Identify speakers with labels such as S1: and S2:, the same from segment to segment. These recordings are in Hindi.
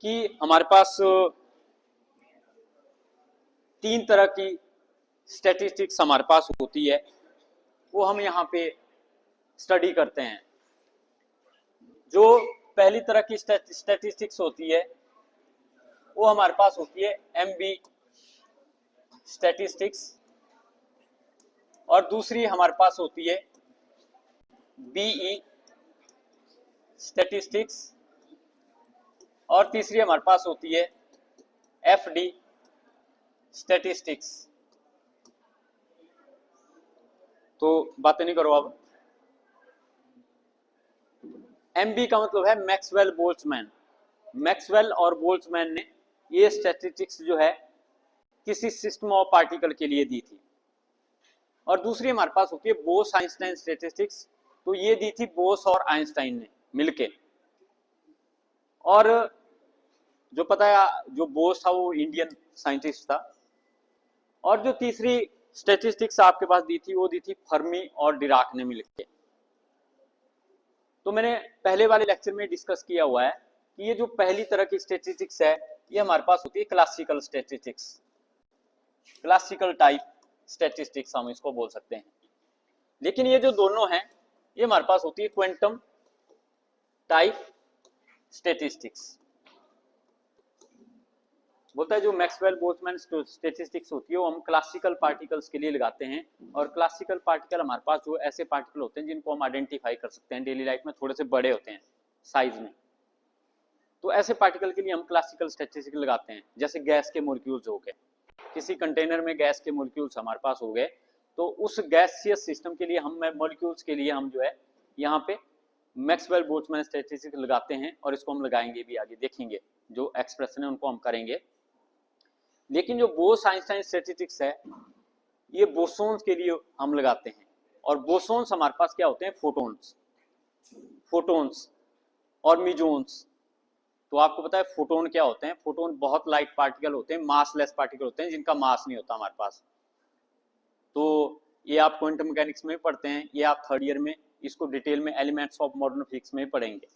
S1: कि हमारे पास तीन तरह की स्टैटिस्टिक्स हमारे पास होती है, वो हम यहाँ पे स्टडी करते हैं। जो पहली तरह की स्टैटिस्टिक्स होती है वो हमारे पास होती है एमबी स्टैटिस्टिक्स, और दूसरी हमारे पास होती है बीई स्टैटिस्टिक्स, और तीसरी हमारे पास होती है एफडी स्टैटिस्टिक्स। तो बातें नहीं करो अब। एमबी का मतलब है मैक्सवेल बोल्ट्जमैन। मैक्सवेल और बोल्ट्जमैन ने ये स्टैटिस्टिक्स जो है किसी सिस्टम ऑफ पार्टिकल के लिए दी थी। और दूसरी हमारे पास होती है बोस आइंस्टाइन स्टैटिस्टिक्स, तो ये दी थी बोस और आइंस्टाइन ने मिलके। और जो पता है जो बोस था वो इंडियन साइंटिस्ट था। और जो तीसरी स्टैटिस्टिक्स आपके पास दी थी वो दी थी फर्मी और डिराक ने मिलके। तो मैंने पहले वाले लेक्चर में डिस्कस किया हुआ है कि ये जो पहली तरह की स्टैटिस्टिक्स है ये हमारे पास होती है classical statistics, classical type statistics हम इसको बोल सकते हैं। लेकिन ये जो दोनों हैं ये हमारे पास होती है क्वांटम टाइप स्टैटिस्टिक्स। बोलता है जो मैक्सवेल बोल्ट्जमैन स्टैटिस्टिक्स होती है वो हम क्लासिकल पार्टिकल्स के लिए लगाते हैं। और क्लासिकल पार्टिकल हमारे पास जो ऐसे पार्टिकल होते हैं जिनको हम आइडेंटिफाई कर सकते हैं डेली लाइफ में, थोड़े से बड़े होते हैं साइज में, तो ऐसे पार्टिकल के लिए हम क्लासिकल स्टैटिस्टिक्स लगाते हैं। जैसे गैस के मॉलिक्यूल्स हो गए, किसी कंटेनर में गैस के मॉलिक्यूल्स हमारे पास हो गए, तो उस गैसियस सिस्टम के लिए हम मॉलिक्यूल्स के लिए हम जो है यहाँ पे मैक्सवेल बोल्ट्जमैन स्टैटिस्टिक्स लगाते हैं। और इसको हम लगाएंगे भी, आगे देखेंगे जो एक्सप्रेशन है उनको हम करेंगे। लेकिन जो बोस आइंस्टाइन स्टैटिस्टिक्स है ये बोसोन्स के लिए हम लगाते हैं। और बोसोन्स हमारे पास क्या होते हैं, फोटोन्स, फोटोन्स और मिजोन्स। तो आपको पता है फोटोन क्या होते हैं, फोटोन बहुत लाइट पार्टिकल होते हैं, मासलेस पार्टिकल होते हैं जिनका मास नहीं होता हमारे पास। तो ये आप क्वांटम मैकेनिक्स में पढ़ते हैं, ये आप थर्ड ईयर में इसको डिटेल में एलिमेंट्स ऑफ मॉडर्न फिजिक्स में पढ़ेंगे।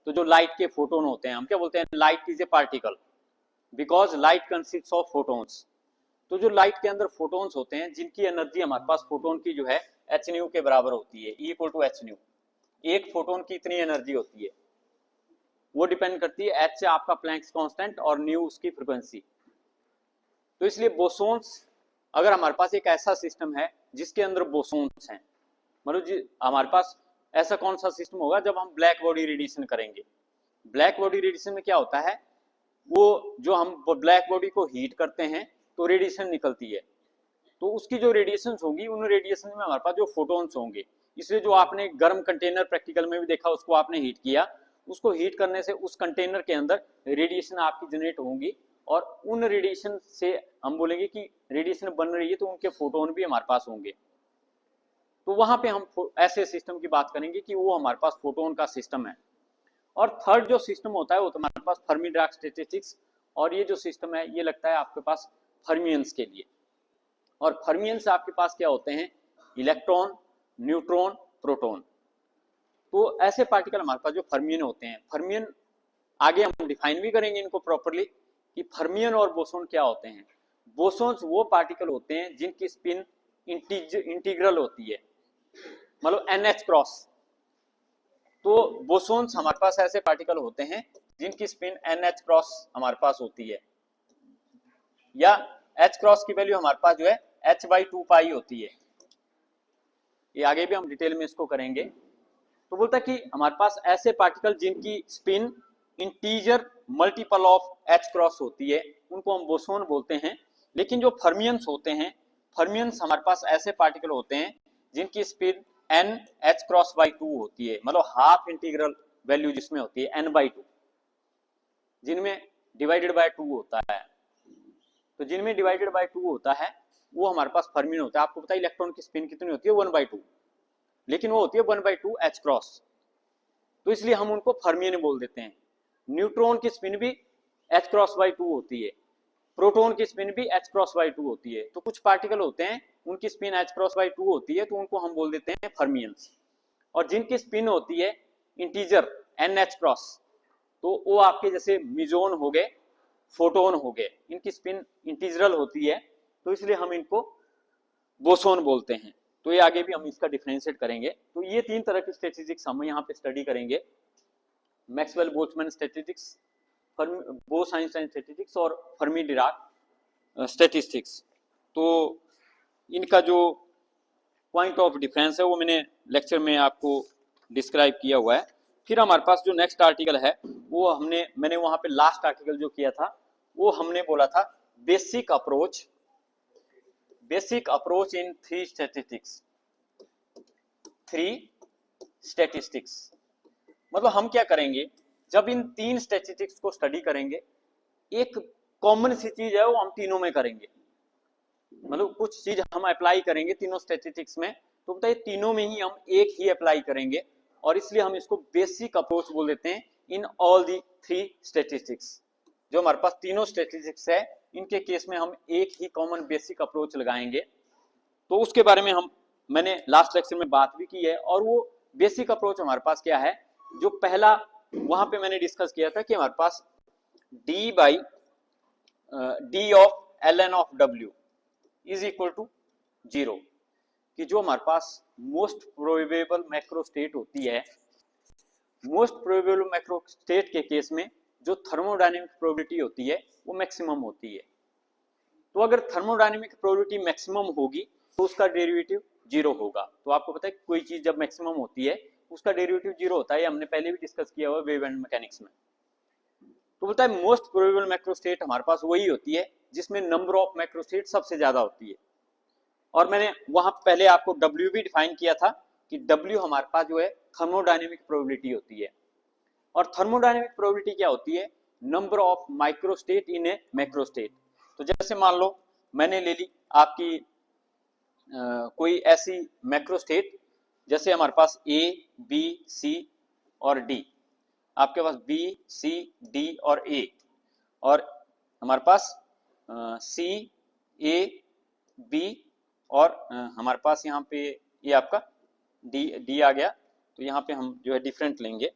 S1: तो जो लाइट के फोटोन होते हैं हम क्या बोलते हैं, light is a particle because light consists of photons. तो जो लाइट के अंदर फोटोन्स होते हैं जिनकी एनर्जी हमारे पास फोटोन की जो है एच न्यू के बराबर होती है, E equal to h nu. एक फोटोन की इतनी एनर्जी होती है, वो डिपेंड करती है एच आपका प्लैंक्स कांस्टेंट और न्यू उसकी फ्रीक्वेंसी। तो इसलिए बोसोन्स, अगर हमारे पास एक ऐसा सिस्टम है जिसके अंदर बोसोन्स हैं, मतलब हमारे पास ऐसा कौन सा सिस्टम होगा जब हम ब्लैक बॉडी रेडिएशन करेंगे। ब्लैक बॉडी रेडिएशन में क्या होता है, वो जो हम ब्लैक बॉडी को हीट करते हैं तो रेडिएशन निकलती है, तो उसकी जो रेडिएशन होंगी उन रेडिएशन में हमारे पास जो फोटोन्स होंगे। इसलिए जो आपने गर्म कंटेनर प्रैक्टिकल में भी देखा, उसको आपने हीट किया, उसको हीट करने से उस कंटेनर के अंदर रेडिएशन आपकी जनरेट होंगी, और उन रेडिएशन से हम बोलेंगे कि रेडिएशन बन रही है तो उनके फोटोन भी हमारे पास होंगे। तो वहां पे हम ऐसे सिस्टम की बात करेंगे कि वो हमारे पास फोटोन का सिस्टम है। और थर्ड जो सिस्टम होता है वो तो हमारे पास फर्मी डिराक स्टैटिस्टिक्स, और ये जो सिस्टम है ये लगता है आपके पास फर्मियंस के लिए। और फर्मियंस आपके पास क्या होते हैं, इलेक्ट्रॉन, न्यूट्रॉन, प्रोटॉन। तो ऐसे पार्टिकल हमारे पास जो फर्मियन होते हैं, फर्मियन आगे हम डिफाइन भी करेंगे इनको प्रॉपर्ली कि फर्मियन और बोसोन क्या होते हैं। बोसोन्स वो पार्टिकल होते हैं जिनकी स्पिन इंटीग्रल होती है, मतलब NH क्रॉस। तो बोसोन्स हमारे पास ऐसे पार्टिकल होते हैं जिनकी स्पिन NH क्रॉस हमारे पास होती है, या H क्रॉस की वैल्यू हमारे पास जो है H/2 पाई होती है। ये आगे भी हम डिटेल में इसको करेंगे। तो बोलता है कि हमारे पास ऐसे पार्टिकल जिनकी spin integer multiple of H cross होती है उनको हम बोसोन बोलते हैं। लेकिन जो फर्मियंस होते हैं, फर्मियंस हमारे पास ऐसे पार्टिकल होते हैं जिनकी स्पिन NH क्रॉस बाई 2 होती है, मतलब हाफ इंटीग्रल वैल्यू जिसमें होती है N/2, जिनमें डिवाइडेड बाय 2 होता है। तो जिनमें डिवाइडेड बाय 2 होता है वो हमारे पास फर्मियन होता है। आपको पता है इलेक्ट्रॉन की स्पिन कितनी होती है, 1/2, लेकिन वो होती है 1/2 H क्रॉस, तो इसलिए हम उनको फर्मियन बोल देते हैं। न्यूट्रॉन की स्पिन भी H क्रॉस बाई 2 होती है, प्रोटॉन की स्पिन भी H क्रॉस बाई 2 होती है। तो कुछ पार्टिकल होते हैं उनकी स्पिन H क्रॉस बाई 2 होती है, तो उनको हम बोल देते हैं फर्मियंस। और जिनकी स्पिन होती है इंटीजर NH क्रॉस, तो वो आपके जैसे मिजोन हो गए, फोटोन हो गए, इनकी स्पिन इंटीजरल होती है, तो इसलिए हम इनको बोसोन बोलते हैं। तो ये आगे भी हम इसका डिफरेंशिएट करेंगे। तो ये 3 तरह की स्टैटिस्टिक्स हम यहाँ पे स्टडी करेंगे, मैक्सवेल बोल्ट्जमैन स्टैटिस्टिक्स, बोस-आइंस्टाइन स्टैटिस्टिक्स और फर्मी डिराक स्टैटिस्टिक्स। तो इनका जो पॉइंट ऑफ डिफरेंस है वो मैंने लेक्चर में आपको डिस्क्राइब किया हुआ है। फिर हमारे पास जो नेक्स्ट आर्टिकल है वो मैंने वहां पे लास्ट आर्टिकल जो किया था वो हमने बोला था basic approach in three statistics. मतलब हम क्या करेंगे, जब इन 3 स्टैटिस्टिक्स को स्टडी करेंगे, एक कॉमन सी चीज है वो हम तीनों में करेंगे, मतलब कुछ चीज हम अप्लाई करेंगे तीनों स्टैटिस्टिक्स में, तो बताइए तीनों में ही हम एक ही अप्लाई करेंगे, और इसलिए हम इसको बेसिक अप्रोच बोल देते हैं इन ऑल दी 3 स्टैटिस्टिक्स। जो हमारे पास तीनों स्टैटिस्टिक्स है, इनके केस में हम एक ही कॉमन बेसिक अप्रोच लगाएंगे। तो उसके बारे में मैंने लास्ट लेक्चर में बात भी की है, और वो बेसिक अप्रोच हमारे पास क्या है, जो पहला वहां पे मैंने डिस्कस किया था कि हमारे पास D by D of L N of W is equal to 0, कि जो हमारे पास मोस्ट प्रोबेबल मैक्रो स्टेट होती है, मोस्ट प्रोबेबल मैक्रो स्टेट के केस में जो थर्मोडायनेमिक प्रोबेबिलिटी होती है वो मैक्सिमम होती है। तो अगर थर्मोडायनेमिक प्रोबेबिलिटी मैक्सिमम होगी तो उसका डेरिवेटिव 0 होगा। तो आपको पता है कोई चीज जब मैक्सिमम होती है उसका डेरिवेटिव 0 होता है, हमने पहले भी डिस्कस किया हुआ वेव एंड मैकेनिक्स में। तो बोलता है मोस्ट प्रोबेबल मैक्रो स्टेट हमारे पास वही होती है जिसमें नंबर ऑफ मैक्रो स्टेट सबसे ज्यादा होती है। और मैंने वहां पहले आपको W भी डिफाइन किया था कि W हमारे पास जो है थर्मोडायनेमिक प्रोबेबिलिटी होती है, और थर्मोडायनेमिक प्रोबेबिलिटी क्या होती है, number of micro state in A macro state. तो जैसे मान लो मैंने ले ली आपकी कोई ऐसी मैक्रो स्टेट, जैसे हमारे पास A, B, C और D, आपके पास B, C, D और A, और हमारे पास C, A, B और हमारे पास यहाँ पे ये आपका D आ गया। तो यहाँ पे हम जो है डिफरेंट लेंगे,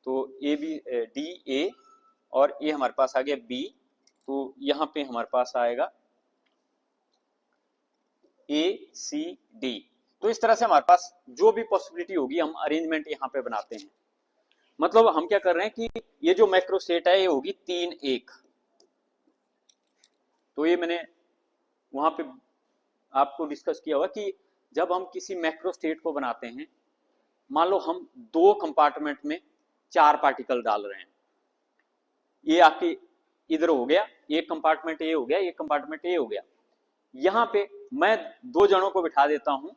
S1: तो A B D A और A हमारे पास आ गया B, तो यहाँ पे हमारे पास आएगा A C D। तो इस तरह से हमारे पास जो भी पॉसिबिलिटी होगी हम अरेंजमेंट यहाँ पे बनाते हैं। मतलब हम क्या कर रहे हैं कि ये जो मैक्रो स्टेट है ये होगी 3-1। तो ये मैंने वहां पे आपको डिस्कस किया हुआ कि जब हम किसी मैक्रो स्टेट को बनाते हैं, मान लो हम 2 कंपार्टमेंट में 4 पार्टिकल डाल रहे हैं, ये आपके इधर हो गया, एक कंपार्टमेंट ए हो गया, एक कंपार्टमेंट ए हो गया। यहाँ पे मैं 2 जनों को बिठा देता हूं,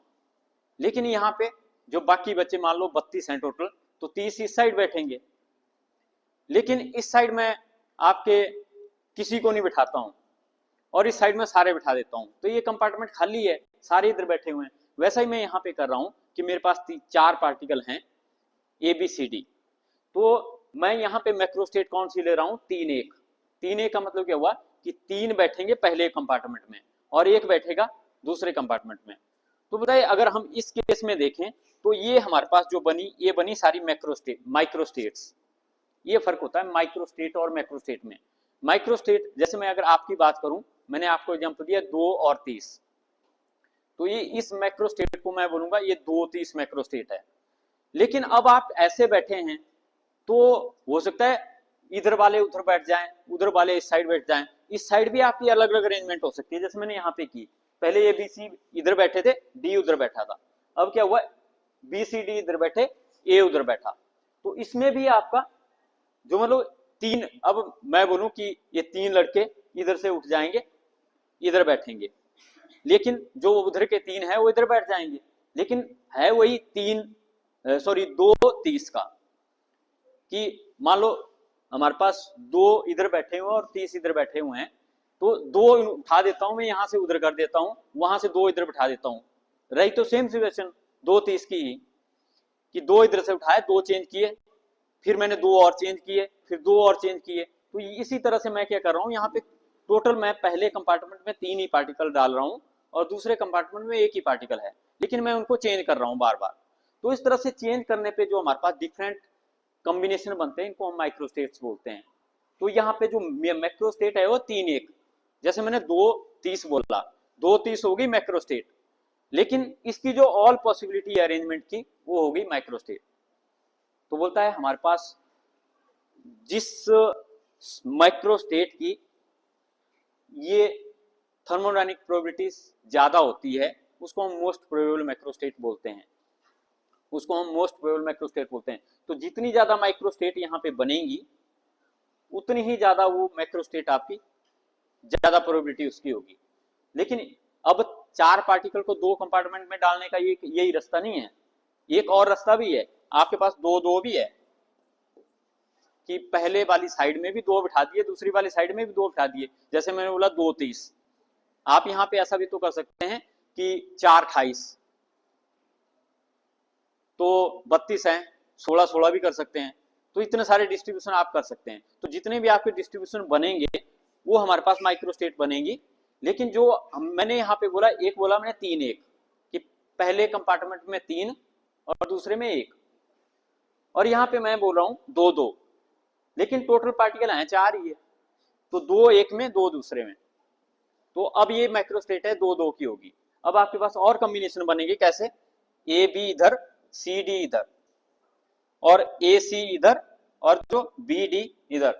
S1: लेकिन यहाँ पे जो बाकी बच्चे मान लो 32 हैं टोटल, तो 30 इस साइड बैठेंगे, लेकिन इस साइड में आपके किसी को नहीं बिठाता हूं और इस साइड में सारे बिठा देता हूं, तो ये कंपार्टमेंट खाली है, सारे इधर बैठे हुए हैं। वैसा ही मैं यहाँ पे कर रहा हूं कि मेरे पास 4 पार्टिकल हैं ABCD, तो मैं यहाँ पे मैक्रो स्टेट कौन सी ले रहा हूँ, 3-1। 3-1 का मतलब क्या हुआ कि 3 बैठेंगे पहले कंपार्टमेंट में और 1 बैठेगा दूसरे कंपार्टमेंट में। तो बताइए अगर हम इस केस में देखें तो ये हमारे पास जो बनी, ये बनी सारी माइक्रो स्टेट्स। ये फर्क होता है माइक्रो स्टेट और मैक्रो स्टेट में। माइक्रो स्टेट, जैसे मैं अगर आपकी बात करूं, मैंने आपको एग्जांपल दिया 2 और 30, तो ये इस मैक्रो स्टेट को मैं बोलूंगा ये 2-30 मैक्रो स्टेट है। लेकिन अब आप ऐसे बैठे हैं तो हो सकता है इधर वाले उधर बैठ जाएं, उधर वाले इस साइड बैठ जाएं, इस साइड भी आपकी अलग अलग अरेंजमेंट हो सकती है। जैसे मैंने यहाँ पे की, पहले ABC इधर बैठे थे, D उधर बैठा था, अब क्या हुआ BCD इधर बैठे, A उधर बैठा। तो इसमें भी आपका जो मतलब 3, अब मैं बोलूं कि ये 3 लड़के इधर से उठ जाएंगे, इधर बैठेंगे, लेकिन जो उधर के 3 है वो इधर बैठ जाएंगे, लेकिन है वही 2-30 का, कि मान लो हमारे पास 2 इधर बैठे हुए और 30 इधर बैठे हुए हैं, तो 2 उठा देता हूं मैं, यहां से उधर कर देता हूं, वहां से 2 इधर बिठा देता हूं, रही तो सेम सिचुएशन 2-30 की ही, कि 2 इधर से उठाए, 2 चेंज किए, फिर मैंने 2 और चेंज किए, फिर 2 और चेंज किए। तो इसी तरह से मैं क्या कर रहा हूं, यहाँ पे टोटल मैं पहले कंपार्टमेंट में 3 ही पार्टिकल डाल रहा हूं और दूसरे कंपार्टमेंट में 1 ही पार्टिकल है, लेकिन मैं उनको चेंज कर रहा हूं बार बार। तो इस तरह से चेंज करने पे जो हमारे पास डिफरेंट कॉम्बिनेशन बनते हैं इनको हम माइक्रोस्टेट्स बोलते हैं। तो यहाँ पे जो मैक्रोस्टेट है वो 3-1, जैसे मैंने 2-30 बोला, 2-30 होगी मैक्रोस्टेट, लेकिन इसकी जो ऑल पॉसिबिलिटी अरेंजमेंट की वो होगी माइक्रोस्टेट। तो बोलता है हमारे पास जिस माइक्रोस्टेट की ये थर्मोडायनेमिक प्रोबेबिलिटीज ज्यादा होती है उसको हम मोस्ट प्रोबेबल माइक्रोस्टेट बोलते हैं, उसको हम मोस्ट प्रोबेबल माइक्रोस्टेट बोलते हैं। तो जितनी ज्यादा माइक्रोस्टेट यहाँ पे बनेगी उतनी ही ज्यादा वो माइक्रोस्टेट आपकी ज्यादा प्रोबेबिलिटी उसकी होगी। लेकिन अब 4 पार्टिकल को 2 कंपार्टमेंट में डालने का यही रास्ता नहीं है, एक और रास्ता भी है, आपके पास 2-2 भी है कि पहले वाली साइड में भी 2 बिठा दिए, दूसरी वाली साइड में भी 2 बिठा दिए। जैसे मैंने बोला 2-30, आप यहाँ पे ऐसा भी तो कर सकते हैं कि 4-28, तो 32 है, 16-16 भी कर सकते हैं। तो इतने सारे डिस्ट्रीब्यूशन आप कर सकते हैं। तो जितने भी आपके डिस्ट्रीब्यूशन बनेंगे वो हमारे पास माइक्रोस्टेट बनेंगी। लेकिन जो मैंने यहाँ पे बोला, एक बोला मैंने 3-1 कि पहले कंपार्टमेंट में 3 और दूसरे में 1, और यहाँ पे मैं बोल रहा हूँ 2-2, लेकिन टोटल पार्टिकल है 4 ही है, तो 2 एक में 2 दूसरे में। तो अब ये माइक्रोस्टेट है 2-2 की होगी। अब आपके पास और कॉम्बिनेशन बनेंगे, कैसे? ए बी इधर, सी डी इधर, और ए सी इधर, और जो बी डी इधर।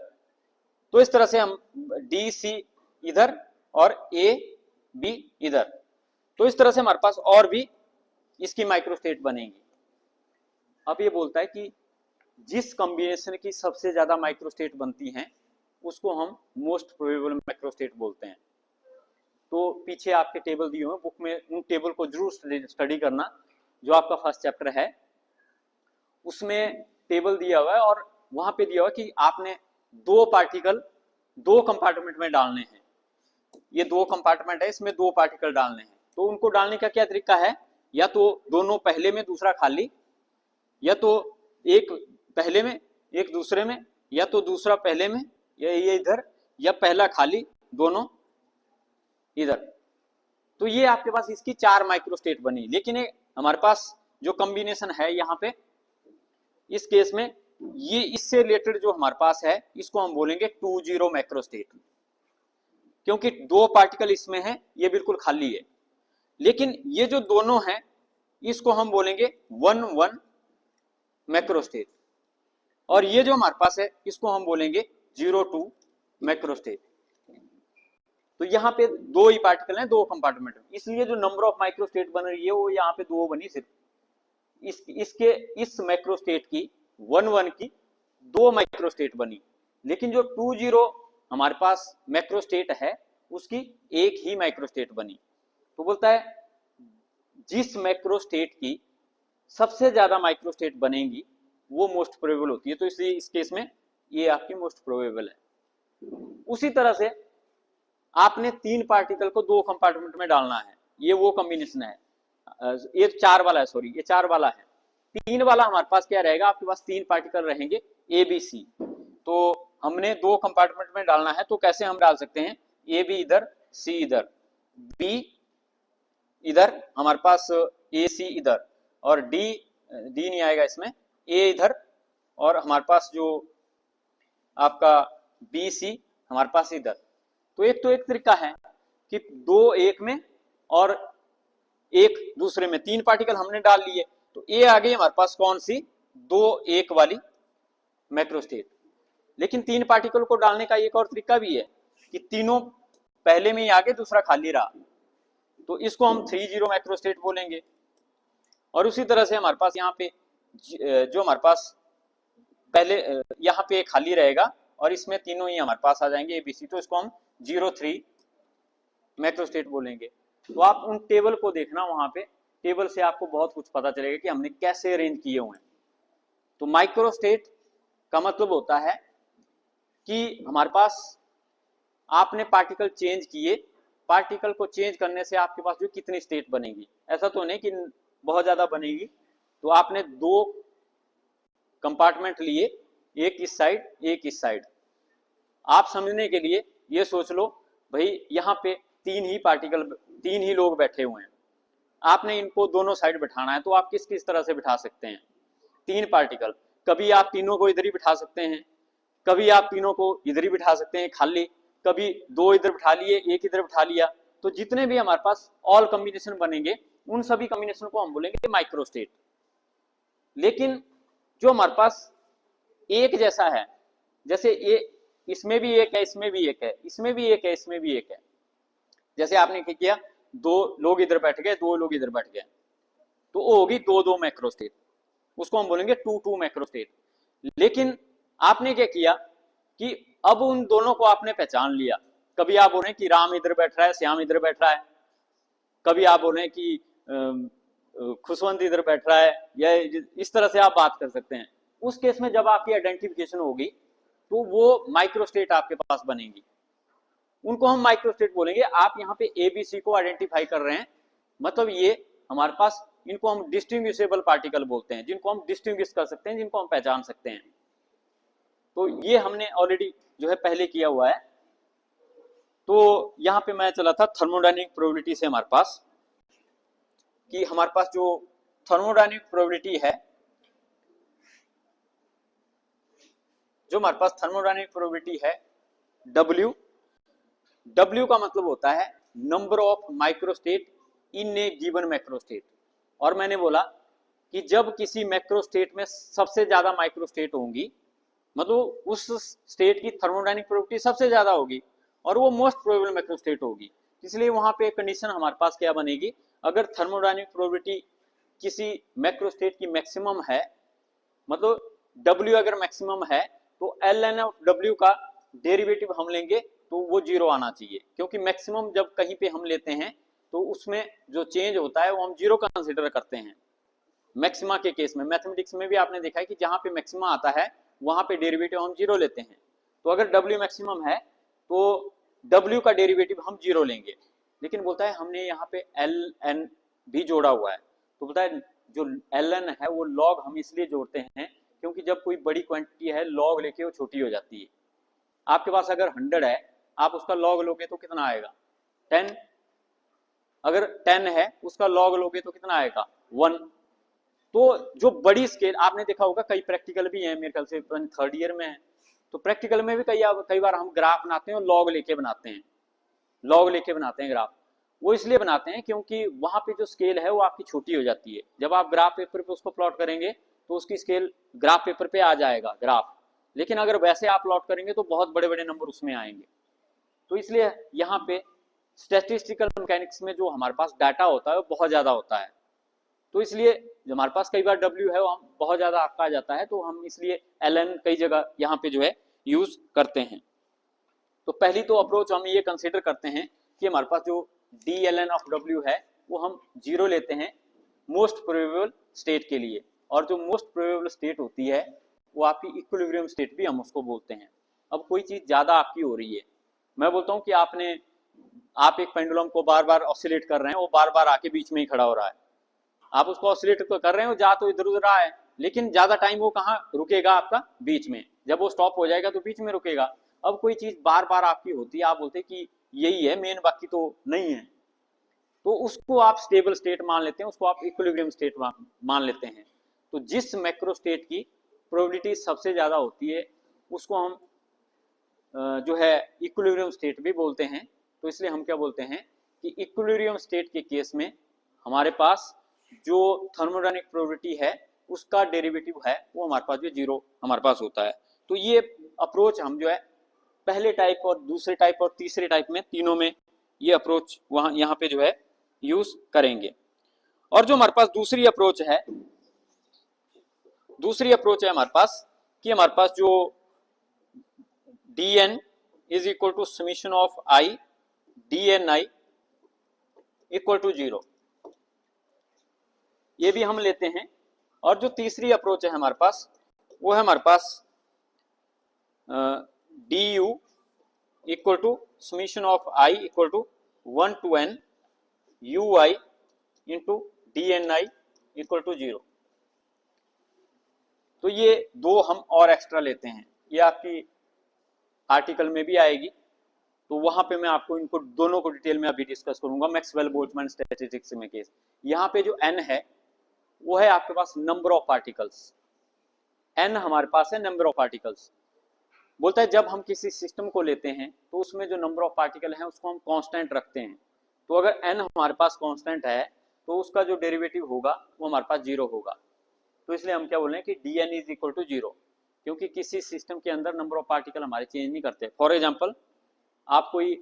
S1: तो इस तरह से हम डी सी इधर और ए बी इधर, तो इस तरह से हमारे पास और भी इसकी माइक्रोस्टेट बनेंगी। अब ये बोलता है कि जिस कॉम्बिनेशन की सबसे ज्यादा माइक्रोस्टेट बनती हैं उसको हम मोस्ट प्रोबेबल माइक्रोस्टेट बोलते हैं। तो पीछे आपके टेबल दिए हुए बुक में, उन टेबल को जरूर स्टडी करना। जो आपका फर्स्ट चैप्टर है उसमें टेबल दिया हुआ है और वहां पे दिया हुआ है कि आपने 2 पार्टिकल 2 कंपार्टमेंट में डालने हैं। ये 2 कंपार्टमेंट है, इसमें 2 पार्टिकल डालने हैं। तो उनको डालने का क्या तरीका है? या तो दोनों पहले में दूसरा खाली, या तो एक पहले में एक दूसरे में, या तो दूसरा पहले में या ये इधर, या पहला खाली दोनों इधर। तो ये आपके पास इसकी 4 माइक्रोस्टेट बनी। लेकिन हमारे पास जो कॉम्बिनेशन है यहाँ पे इस केस में, ये इससे रिलेटेड जो हमारे पास है इसको हम बोलेंगे 2-0 माइक्रोस्टेट, क्योंकि 2 पार्टिकल इसमें है, ये बिल्कुल खाली है। लेकिन ये जो दोनों हैं इसको हम बोलेंगे 1-1 माइक्रोस्टेट, और ये जो हमारे पास है इसको हम बोलेंगे 0-2 माइक्रोस्टेट। तो यहाँ पे 2 ही पार्टिकल हैं 2 कंपार्टमेंट में, इसलिए जो नंबर ऑफ माइक्रोस्टेट बन रही है वो यहाँ पे 2 बनी सिर्फ। इस माइक्रोस्टेट की 1-1 की 2 माइक्रोस्टेट बनी, लेकिन जो 2-0 हमारे पास माइक्रोस्टेट है उसकी 1 ही माइक्रोस्टेट बनी। तो बोलता है जिस माइक्रोस्टेट की सबसे ज्यादा माइक्रोस्टेट बनेंगी वो मोस्ट प्रोबेबल होती है। तो इसलिए इस केस में ये आपकी मोस्ट प्रोबेबल है। उसी तरह से आपने 3 पार्टिकल को 2 कंपार्टमेंट में डालना है, ये वो कॉम्बिनेशन है। ये 4 वाला है, सॉरी ये 4 वाला है। 3 वाला हमारे पास क्या रहेगा? आपके पास 3 पार्टिकल रहेंगे ए बी सी। तो हमने 2 कंपार्टमेंट में डालना है, तो कैसे हम डाल सकते हैं? ए बी इधर, सी इधर, बी इधर, हमारे पास ए सी इधर, और डी नहीं आएगा इसमें, ए इधर, और हमारे पास जो आपका बी सी हमारे पास इधर। तो एक तरीका है कि 2 एक में और 1 दूसरे में, 3 पार्टिकल हमने डाल लिए, तो ए आ गई हमारे पास कौन सी? 2-1 वाली माइक्रोस्टेट। लेकिन 3 पार्टिकल को डालने का एक और तरीका भी है कि तीनों पहले में ही आगे, दूसरा खाली रहा, तो इसको हम 3-0 माइक्रोस्टेट बोलेंगे। और उसी तरह से हमारे पास यहाँ पे जो हमारे पास पहले यहाँ पे खाली रहेगा और इसमें तीनों ही हमारे पास आ जाएंगे एबीसी, तो इसको हम 0-3 माइक्रोस्टेट बोलेंगे। तो आप उन टेबल को देखना, वहां पे टेबल से आपको बहुत कुछ पता चलेगा कि हमने कैसे अरेंज किए हुए हैं। तो माइक्रोस्टेट का मतलब होता है कि हमारे पास आपने पार्टिकल चेंज किए, पार्टिकल को चेंज करने से आपके पास जो कितनी स्टेट बनेगी, ऐसा तो नहीं कि बहुत ज्यादा बनेगी। तो आपने 2 कंपार्टमेंट लिए, एक इस साइड एक इस साइड। आप समझने के लिए ये सोच लो भाई यहाँ पे 3 ही पार्टिकल, 3 ही लोग बैठे हुए हैं। आपने इनको दोनों साइड बिठाना है, तो आप किस किस तरह से बिठा सकते हैं? 3 पार्टिकल, कभी आप तीनों को इधर ही बिठा सकते हैं, कभी आप तीनों को इधर ही बिठा सकते हैं खाली, कभी 2 इधर बिठा लिए, 1 इधर बिठा लिया। तो जितने भी हमारे पास ऑल कॉम्बिनेशन बनेंगे उन सभी कॉम्बिनेशन को हम बोलेंगे माइक्रोस्टेट। लेकिन जो हमारे पास एक जैसा है, जैसे ये इसमें भी एक है, इसमें भी एक है, इसमें भी एक है, इसमें भी एक है, जैसे आपने क्या किया, 2 लोग इधर बैठ गए, 2 लोग इधर बैठ गए, तो वो होगी 2-2 मैक्रोस्टेट, उसको हम बोलेंगे 2-2 मैक्रोस्टेट। लेकिन आपने क्या किया कि अब उन दोनों को आपने पहचान लिया, कभी आप बोल रहे हैं कि राम इधर बैठ रहा है, श्याम इधर बैठ रहा है, कभी आप बोल रहे हैं कि खुशवंत इधर बैठ रहा है, या इस तरह से आप बात कर सकते हैं। उस केस में जब आपकी आइडेंटिफिकेशन होगी तो वो माइक्रोस्टेट आपके पास बनेगी, उनको हम माइक्रोस्टेट बोलेंगे। आप यहाँ पे एबीसी को आइडेंटिफाई कर रहे हैं, मतलब ये हमारे पास, इनको हम डिस्टिंग्विशेबल पार्टिकल बोलते हैं, जिनको हम डिस्टिंग्विश कर सकते हैं, जिनको हम पहचान सकते हैं। तो ये हमने ऑलरेडी जो है पहले किया हुआ है। तो यहाँ पे मैं चला था थर्मोडायनेमिक प्रोबेबिलिटी से हमारे पास, कि हमारे पास जो थर्मोडायनेमिक प्रोबेबिलिटी है, जो हमारे पास थर्मोडायनेमिक प्रोबेबिलिटी है W, W का मतलब होता है number of microstate in A given macrostate. और मैंने बोला कि जब किसी मैक्रोस्टेट में सबसे ज्यादा माइक्रोस्टेट होंगी, मतलब उस स्टेट की थर्मोडायनेमिक प्रोबेबिलिटी सबसे ज्यादा होगी और वो मोस्ट प्रोबेबल मैक्रोस्टेट होगी, इसलिए वहां पे कंडीशन हमारे पास क्या बनेगी, अगर थर्मोडायनेमिक प्रोबेबिलिटी किसी मैक्रोस्टेट की मैक्सिमम है, मतलब W अगर मैक्सिमम है, तो ln ऑफ W का डेरिवेटिव हम लेंगे तो वो 0 आना चाहिए, क्योंकि मैक्सिमम जब कहीं पे हम लेते हैं तो उसमें जो चेंज होता है वो हम 0 कंसिडर करते हैं मैक्सिमा के केस में। मैथमेटिक्स में भी आपने देखा है कि जहां पे मैक्सिमा आता है वहां पे डेरिवेटिव हम 0 लेते हैं। तो अगर W मैक्सिमम है तो W का डेरिवेटिव हम 0 लेंगे, लेकिन बोलता है हमने यहाँ पे ln भी जोड़ा हुआ है, तो बोलता है जो ln है वो log हम इसलिए जोड़ते हैं क्योंकि जब कोई बड़ी क्वांटिटी है log लेके वो छोटी हो जाती है। आपके पास अगर 100 है, आप उसका log लोगे तो कितना आएगा 10, अगर 10 है उसका log लोगे तो कितना आएगा 1। तो जो बड़ी स्केल, आपने देखा होगा कई प्रैक्टिकल भी है, मेरे ख्याल से 3rd ईयर में है, तो प्रैक्टिकल में भी कई बार हम ग्राफ बनाते हैं और log लेके बनाते हैं, log लेके बनाते हैं ग्राफ। वो इसलिए बनाते हैं क्योंकि वहां पे जो स्केल है वो आपकी छोटी हो जाती है, जब आप ग्राफ पेपर पे उसको प्लॉट करेंगे तो उसकी स्केल ग्राफ पेपर पे आ जाएगा ग्राफ, लेकिन अगर वैसे आप प्लॉट करेंगे तो बहुत बड़े बड़े नंबर उसमें आएंगे। तो इसलिए यहाँ पे स्टैटिस्टिकल मैकेनिक्स में जो हमारे पास डाटा होता है वो बहुत ज्यादा होता है, तो इसलिए जो हमारे पास कई बार W है वो हम बहुत ज्यादा आपका आ जाता है, तो हम इसलिए ln कई जगह यहाँ पे जो है यूज करते हैं। तो पहली तो अप्रोच हम ये कंसीडर करते हैं कि हमारे पास जो dln ऑफ W है वो हम 0 लेते हैं मोस्ट प्रोबेबल स्टेट के लिए, और जो मोस्ट प्रोबेबल स्टेट होती है वो आपकी इक्विलिब्रियम स्टेट भी हम उसको बोलते हैं। अब कोई चीज ज्यादा आपकी हो रही है, मैं बोलता हूँ कि आप एक पेंडुलम को बार बार ऑसिलेट कर रहे हैं, वो बार बार आके बीच में ही खड़ा हो रहा है, आप उसको ऑसिलेट कर रहे हो, जा तो इधर उधर रहा है, लेकिन ज्यादा टाइम वो कहाँ रुकेगा आपका बीच में, जब वो स्टॉप हो जाएगा तो बीच में रुकेगा। अब कोई चीज बार बार आपकी होती है, आप बोलते कि यही है मेन, बाकी तो नहीं है, तो उसको आप स्टेबल स्टेट मान लेते हैं, उसको आप इक्विलिब्रियम स्टेट मान लेते हैं। तो जिस मैक्रो स्टेट की प्रोबेबिलिटी सबसे ज्यादा होती है उसको हम जो है इक्विलिब्रियम स्टेट भी बोलते हैं। तो इसलिए हम क्या बोलते हैं कि इक्विलिब्रियम स्टेट के केस में हमारे पास जो थर्मोडायनेमिक प्रोबेबिलिटी है उसका डेरिवेटिव है वो हमारे पास जो 0 हमारे पास होता है। तो ये अप्रोच हम जो है पहले टाइप और दूसरे टाइप और तीसरे टाइप में, तीनों में ये अप्रोच वहां यहाँ पे जो है यूज करेंगे। और जो हमारे पास दूसरी अप्रोच है हमारे पास कि हमारे पास जो dn is equal to summation of i dni equal to 0, ये भी हम लेते हैं। और जो तीसरी अप्रोच है हमारे पास वो है हमारे पास du equal to summation of i equal to 1 to n ui into dni equal to 0। तो ये दो हम और एक्स्ट्रा लेते हैं, ये आपकी आर्टिकल में भी आएगी, तो वहां पे मैं आपको इनको दोनों को डिटेल में अभी डिस्कस करूंगा मैक्सवेल बोल्ट्जमैन स्टैटिस्टिक्स में केस। यहाँ पे जो n है वो है आपके पास नंबर ऑफ पार्टिकल्स, n हमारे पास है नंबर ऑफ पार्टिकल्स। बोलता है जब हम किसी सिस्टम को लेते हैं तो उसमें जो नंबर ऑफ पार्टिकल हैं उसको हम कांस्टेंट रखते हैं। तो अगर n हमारे पास कांस्टेंट है तो उसका जो डेरिवेटिव होगा वो हमारे पास 0 होगा। तो इसलिए हम क्या बोल रहे हैं कि dn इज इक्वल टू 0, क्योंकि किसी सिस्टम के अंदर नंबर ऑफ पार्टिकल हमारे चेंज नहीं करते। फॉर एग्जाम्पल आप कोई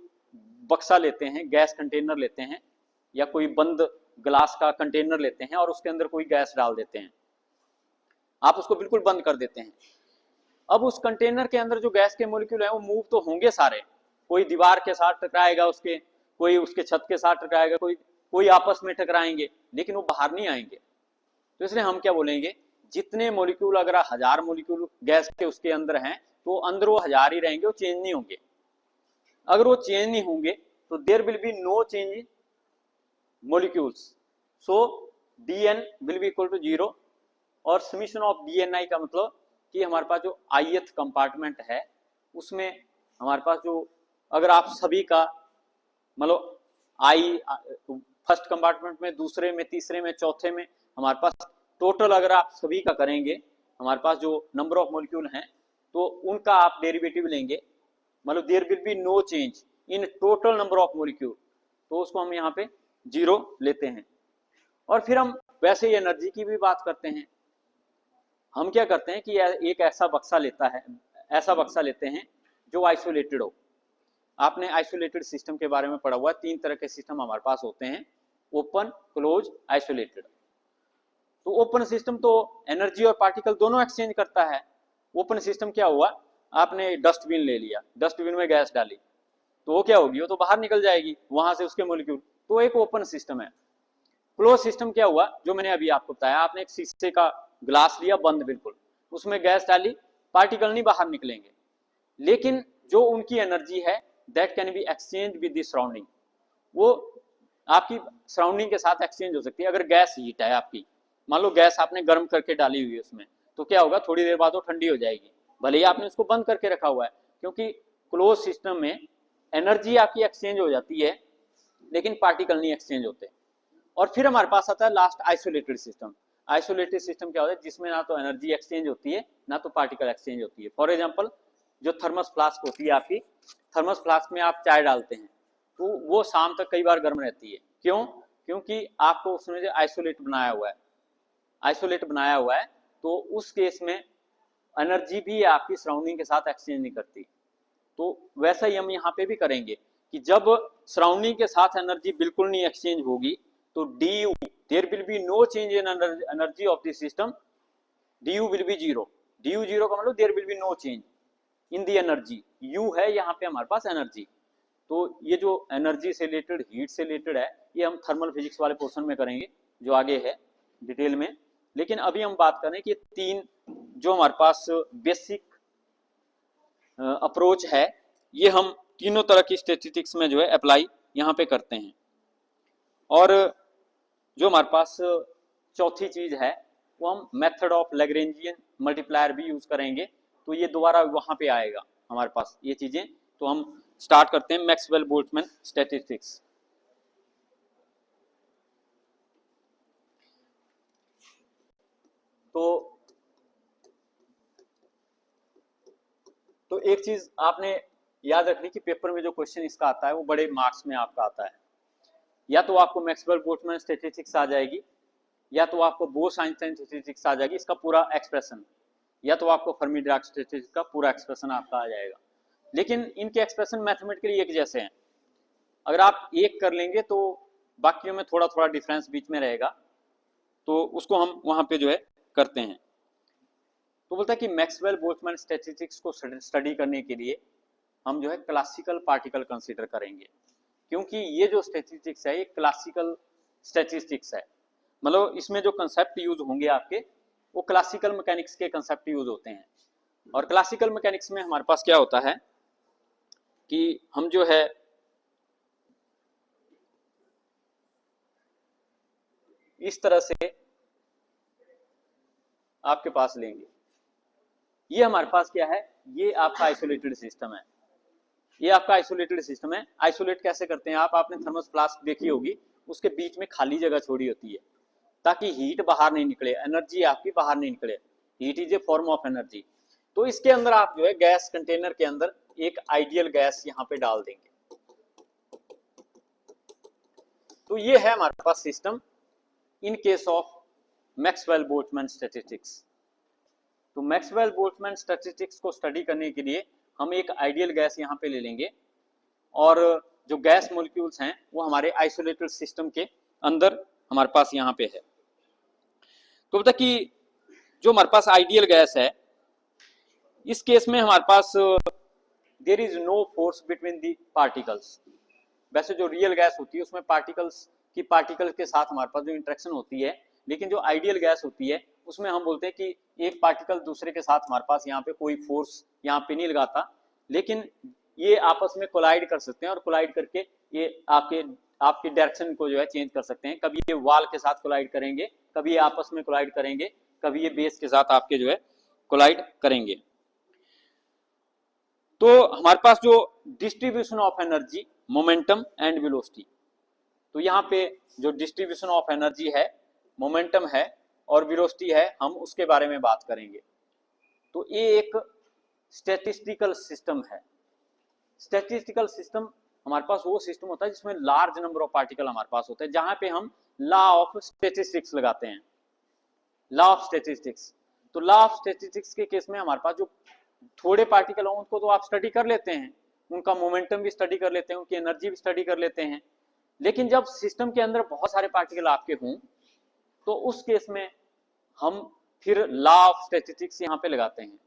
S1: बक्सा लेते हैं, गैस कंटेनर लेते हैं, या कोई बंद ग्लास का कंटेनर लेते हैं और उसके अंदर कोई गैस डाल देते हैं, आप उसको बिल्कुल बंद कर देते हैं। अब उस कंटेनर के अंदर जो गैस के मॉलिक्यूल हैं वो मूव तो होंगे सारे, कोई दीवार के साथ टकराएगा, उसके कोई उसके छत के साथ टकराएगा, कोई आपस में टकराएंगे, लेकिन वो बाहर नहीं आएंगे। तो इसलिए हम क्या बोलेंगे, जितने मॉलिक्यूल, अगर 1000 मॉलिक्यूल गैस के उसके अंदर हैं तो अंदर वो 1000 ही रहेंगे, वो चेंज नहीं होंगे। अगर वो चेंज नहीं होंगे तो there will be no change in molecules, so dn will be equal to 0। और समीशन ऑफ dni का मतलब कि हमारे पास जो ith कंपार्टमेंट है उसमें हमारे पास जो, अगर आप सभी का मतलब फर्स्ट कंपार्टमेंट में, दूसरे में, तीसरे में, चौथे में, हमारे पास टोटल अगर आप सभी का करेंगे, हमारे पास जो नंबर ऑफ मॉलिक्यूल हैं तो उनका आप डेरिवेटिव लेंगे, मतलब there will be no change in total number of molecule, तो उसको हम यहाँ पे 0 लेते हैं। और फिर हम वैसे ही एनर्जी की भी बात करते हैं। हम क्या करते हैं कि एक ऐसा बक्सा लेते हैं जो आइसोलेटेड हो। आपने आइसोलेटेड सिस्टम के बारे में पढ़ा हुआ है, 3 तरह के सिस्टम हमारे पास होते हैं, ओपन, क्लोज, आइसोलेटेड। तो ओपन सिस्टम तो एनर्जी और पार्टिकल दोनों एक्सचेंज करता है। ओपन सिस्टम क्या हुआ, आपने डस्टबिन ले लिया, डस्टबिन में गैस डाली तो वो क्या होगी, वो तो बाहर निकल जाएगी, वहां से उसके मॉलिक्यूल, तो एक ओपन सिस्टम है। क्लोज सिस्टम क्या हुआ, जो मैंने अभी आपको बताया, आपने एक शीशे का ग्लास लिया बंद बिल्कुल, उसमें गैस डाली, पार्टिकल नहीं बाहर निकलेंगे, लेकिन जो उनकी एनर्जी है that can be exchange with the surrounding, वो आपकी सराउंडिंग के साथ एक्सचेंज हो सकती है। अगर गैस हीट है आपकी, मान लो गैस आपने गर्म करके डाली हुई है उसमें, तो क्या होगा, थोड़ी देर बाद वो ठंडी हो जाएगी, भले ही आपने उसको बंद करके रखा हुआ है, क्योंकि क्लोज सिस्टम में एनर्जी आपकी एक्सचेंज हो जाती है लेकिन पार्टिकल नहीं एक्सचेंज होते। और फिर हमारे पास आता है last isolated system. Isolated system क्या होता है, जिसमें ना तो एनर्जी एक्सचेंज होती है ना तो पार्टिकल एक्सचेंज होती है। फॉर एग्जांपल जो थर्मस फ्लास्क होती है आपकी, थर्मस फ्लास्क में आप चाय डालते हैं तो वो शाम तक कई बार गर्म रहती है, क्यों, क्योंकि आपको उसमें जो आइसोलेट बनाया हुआ है, तो उस केस में एनर्जी भी आपकी सराउंडिंग के साथ एक्सचेंज नहीं करती। तो वैसा ही हम यहाँ पे भी करेंगे कि जब सराउंडिंग के साथ एनर्जी बिल्कुल नहीं एक्सचेंज होगी तो du, there will be no change in energy of the system, du will be 0। du 0 का मतलब there will be no change in the energy, u है यहाँ पे हमारे पास एनर्जी। तो ये जो एनर्जी से रिलेटेड, हीट से रिलेटेड है, ये हम थर्मल फिजिक्स वाले पोर्शन में करेंगे जो आगे है डिटेल में। लेकिन अभी हम बात करें कि 3 जो हमारे पास बेसिक अप्रोच है, ये हम तीनों तरह की स्टैटिस्टिक्स में जो है अप्लाई यहाँ पे करते हैं। और जो हमारे पास चौथी चीज है वो हम मेथड ऑफ लैग्रेंजियन मल्टीप्लायर भी यूज करेंगे, तो ये दोबारा वहां पे आएगा हमारे पास ये चीजें। तो हम स्टार्ट करते हैं मैक्सवेल बोल्ट्जमैन स्टैटिस्टिक्स। तो एक चीज आपने याद रखनी कि पेपर में जो क्वेश्चन इसका आता है वो बड़े मार्क्स में आपका आता है, या तो आपको मैक्सवेल बोल्ट्जमैन स्टैटिस्टिक्स आ जाएगी, या तो आपको बोस-आइंस्टाइन स्टैटिस्टिक्स आ जाएगी इसका पूरा एक्सप्रेशन, या तो आपको फर्मी-डिराक स्टैटिस्टिक्स का पूरा एक्सप्रेशन आपका आ जाएगा। लेकिन इनके एक्सप्रेशन मैथमेटिकली एक जैसे हैं, अगर आप एक कर लेंगे तो बाकियों में थोड़ा थोड़ा डिफरेंस बीच में रहेगा, तो उसको हम वहां पे जो है करते हैं। तो बोलता है कि मैक्सवेल बोल्ट्जमैन स्टैटिस्टिक्स को स्टडी करने के लिए हम जो है क्लासिकल पार्टिकल कंसीडर करेंगे, क्योंकि ये जो स्टैटिस्टिक्स है ये क्लासिकल स्टैटिस्टिक्स है, मतलब इसमें जो कंसेप्ट यूज होंगे आपके वो क्लासिकल मैकेनिक्स के कंसेप्ट यूज होते हैं। और क्लासिकल मैकेनिक्स में हमारे पास क्या होता है कि हम जो है इस तरह से आपके पास लेंगे, ये हमारे पास क्या है, ये आपका आइसोलेटेड सिस्टम है, ये आपका आइसोलेटेड सिस्टम है। आइसोलेट कैसे करते हैं आप, आपने थर्मस फ्लास्क देखी होगी, उसके बीच में खाली जगह छोड़ी होती है ताकि हीट बाहर नहीं निकले, एनर्जी आपकी बाहर नहीं निकले। Heat is a form of energy. तो इसके अंदर आप जो है गैस कंटेनर के अंदर एक आइडियल गैस यहाँ पे डाल देंगे। तो ये है हमारे पास system in case of Maxwell Boltzmann statistics. तो मैक्सवेल बोल्ट्जमैन स्टैटिस्टिक्स को स्टडी करने के लिए हम एक आइडियल गैस यहाँ पे ले लेंगे और जो गैस मॉलिक्यूल्स हैं वो हमारे आइसोलेटेड सिस्टम के अंदर हमारे पास यहाँ पे है। तो बता कि जो हमारे पास आइडियल गैस है, इस केस में हमारे पास there is no force between the particles. वैसे जो रियल गैस होती है उसमें पार्टिकल के साथ हमारे पास जो इंटरेक्शन होती है, लेकिन जो आइडियल गैस होती है उसमें हम बोलते हैं कि एक पार्टिकल दूसरे के साथ हमारे पास यहाँ पे कोई फोर्स यहाँ पे नहीं लगाता, लेकिन ये आपस में कोलाइड कर सकते हैं और कोलाइड करके ये आपके डायरेक्शन को जो है चेंज कर सकते हैं। कभी ये वॉल के साथ कोलाइड करेंगे, कभी ये आपस में कोलाइड करेंगे, कभी ये बेस के साथ आपके जो है कोलाइड करेंगे। तो हमारे पास जो distribution of energy, momentum and velocity, तो यहाँ पे जो डिस्ट्रीब्यूशन ऑफ एनर्जी है, मोमेंटम है और वेलोसिटी है, हम उसके बारे में बात करेंगे। तो ये एक स्टैटिस्टिकल सिस्टम है। स्टैटिस्टिकल सिस्टम हमारे पास वो सिस्टम होता है जिसमें लार्ज नंबर ऑफ पार्टिकल हमारे पास होते हैं, जहां पे हम लॉ ऑफ स्टैटिस्टिक्स लगाते हैं। लॉ ऑफ स्टैटिस्टिक्स, तो लॉ ऑफ स्टैटिस्टिक्स के केस में हमारे पास जो थोड़े पार्टिकल हों उनको तो आप स्टडी कर लेते हैं, उनका मोमेंटम भी स्टडी कर लेते हैं, उनकी एनर्जी भी स्टडी कर लेते हैं। लेकिन जब सिस्टम के अंदर बहुत सारे पार्टिकल आपके हों तो उस केस में हम फिर लॉ ऑफ स्टैटिस्टिक्स यहाँ पे लगाते हैं।